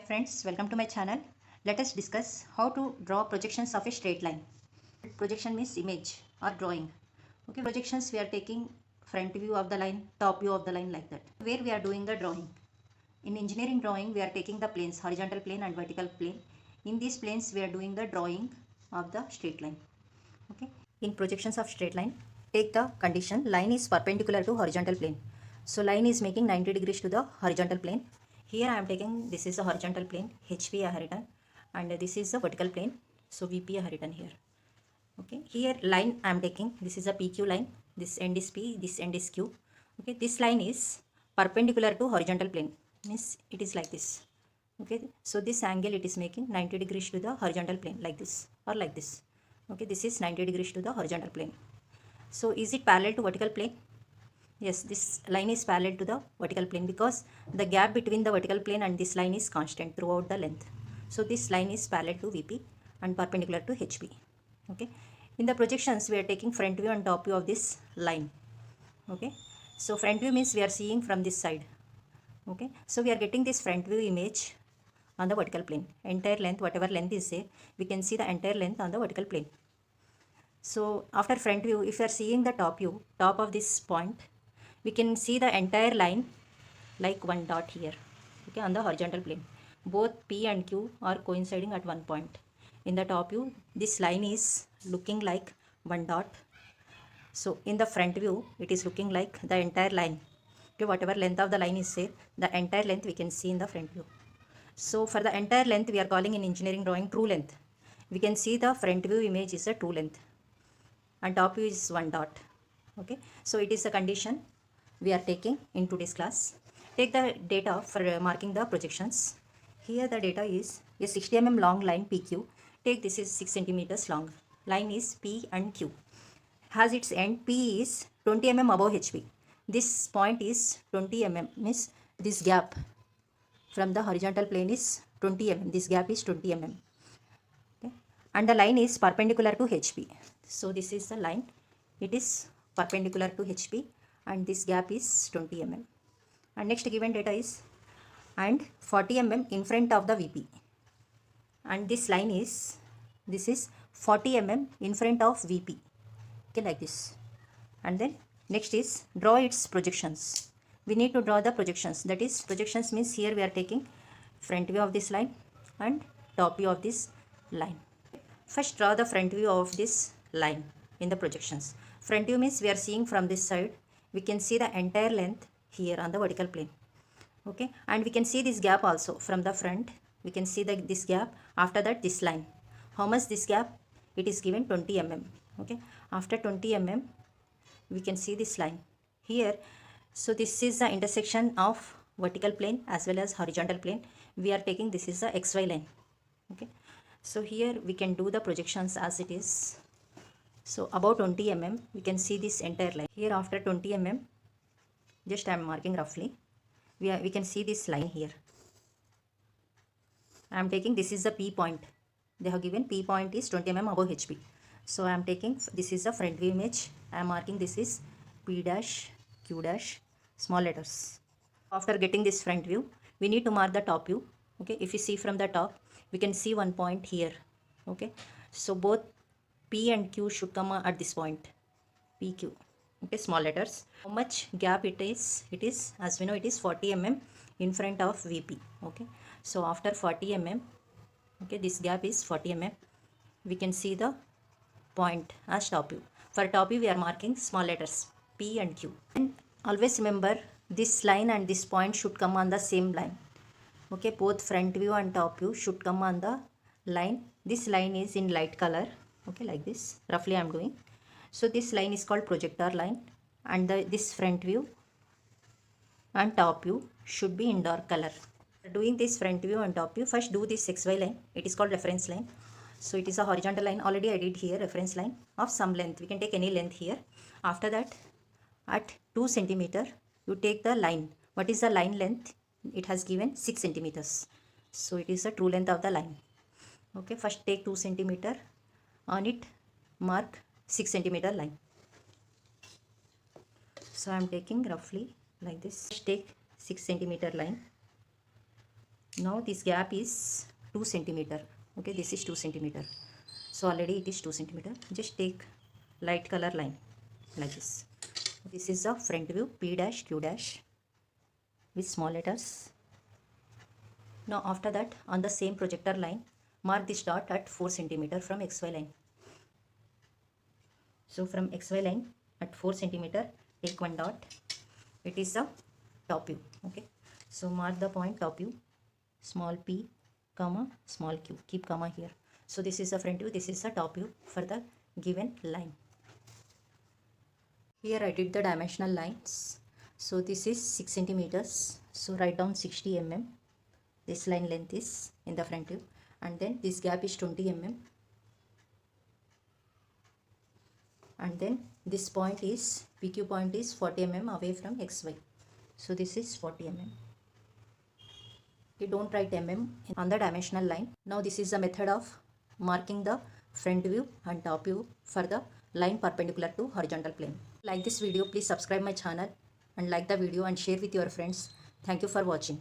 friends, welcome to my channel. Let us discuss how to draw projections of a straight line. Projection means image or drawing. Okay, projections we are taking front view of the line, top view of the line, like that. Where we are doing the drawing. In engineering drawing, we are taking the planes, horizontal plane and vertical plane. In these planes, we are doing the drawing of the straight line. Okay. In projections of straight line, take the condition line is perpendicular to horizontal plane. So line is making 90 degrees to the horizontal plane. Here I am taking, this is the horizontal plane, HP I have written, and this is the vertical plane, so VP I have written here. Okay, here line I am taking, this is a PQ line, this end is P, this end is Q. Okay, this line is perpendicular to horizontal plane, means it is like this. Okay, so this angle it is making 90 degrees to the horizontal plane, like this or like this. Okay, this is 90 degrees to the horizontal plane. So is it parallel to vertical plane? Yes, this line is parallel to the vertical plane because the gap between the vertical plane and this line is constant throughout the length. So this line is parallel to VP and perpendicular to HP. Okay. In the projections, we are taking front view and top view of this line. Okay. So front view means we are seeing from this side. Okay. So we are getting this front view image on the vertical plane. Entire length, whatever length is there, we can see the entire length on the vertical plane. So after front view, if you are seeing the top view, top of this point, we can see the entire line like one dot here, okay, on the horizontal plane. Both P and Q are coinciding at one point. In the top view, this line is looking like one dot. So in the front view, it is looking like the entire line. Okay, whatever length of the line is there, the entire length we can see in the front view. So for the entire length, we are calling in engineering drawing true length. We can see the front view image is a true length and top view is one dot. Okay, so it is a condition we are taking in today's class. Take the data for marking the projections. Here the data is a 60 mm long line PQ. Take this is 6 centimeters long. Line is P and Q. Has its end P is 20 mm above HP. This point is 20 mm, means this gap from the horizontal plane is 20 mm. This gap is 20 mm. Okay. And the line is perpendicular to HP. So this is the line. It is perpendicular to HP. And this gap is 20 mm. And next given data is and 40 mm in front of the VP. And this line is, this is 40 mm in front of VP. Okay, like this. And then next is draw its projections. We need to draw the projections. That is, projections means here we are taking front view of this line and top view of this line. First draw the front view of this line in the projections. Front view means we are seeing from this side. We can see the entire length here on the vertical plane. Okay, and we can see this gap also from the front. We can see this gap. After that, this line. How much this gap? It is given 20 mm. Okay, after 20 mm, we can see this line here. So this is the intersection of vertical plane as well as horizontal plane. We are taking this is the XY line. Okay, so here we can do the projections as it is. So about 20 mm, we can see this entire line. Here after 20 mm, just I am marking roughly. We can see this line here. I am taking this is the P point. They have given P point is 20 mm above HP. So I am taking this is the front view image. I am marking this is P dash, Q dash, small letters. After getting this front view, we need to mark the top view. Okay, if you see from the top, we can see one point here. Okay, so both P and Q should come at this point, PQ. Okay, small letters. How much gap it is? It is, as we know, it is 40 mm in front of VP. Okay, so after 40 mm, okay, this gap is 40 mm. We can see the point as top view. For top view, we are marking small letters P and Q. And always remember, this line and this point should come on the same line. Okay, both front view and top view should come on the line. This line is in light color. Okay, like this roughly I am doing. So this line is called projector line, and this front view and top view should be in dark color. Doing this front view and top view, first do this XY line. It is called reference line. So it is a horizontal line. Already I did here reference line of some length. We can take any length here. After that, at 2 centimeter, you take the line. What is the line length? It has given 6 centimeters. So it is the true length of the line. Okay, first take 2 centimeter. On it, mark 6 centimeter line. So I am taking roughly like this. Take 6 centimeter line. Now this gap is 2 centimeter. Okay, this is 2 centimeter. So already it is 2 centimeter. Just take light color line like this. This is the front view, P dash Q dash with small letters. Now after that, on the same projector line, mark this dot at 4 centimeter from XY line. So from XY line at 4 centimeter, take one dot. It is the top view. Okay. So mark the point top view, small p, comma, small q. Keep comma here. So this is the front view. This is the top view for the given line. Here I did the dimensional lines. So this is 6 centimeters. So write down 60 mm. This line length is in the front view, and then this gap is 20 mm. And then this point is, PQ point is 40 mm away from XY. So this is 40 mm. You don't write mm on the dimensional line. Now this is the method of marking the front view and top view for the line perpendicular to horizontal plane. Like this video, please subscribe my channel and like the video and share with your friends. Thank you for watching.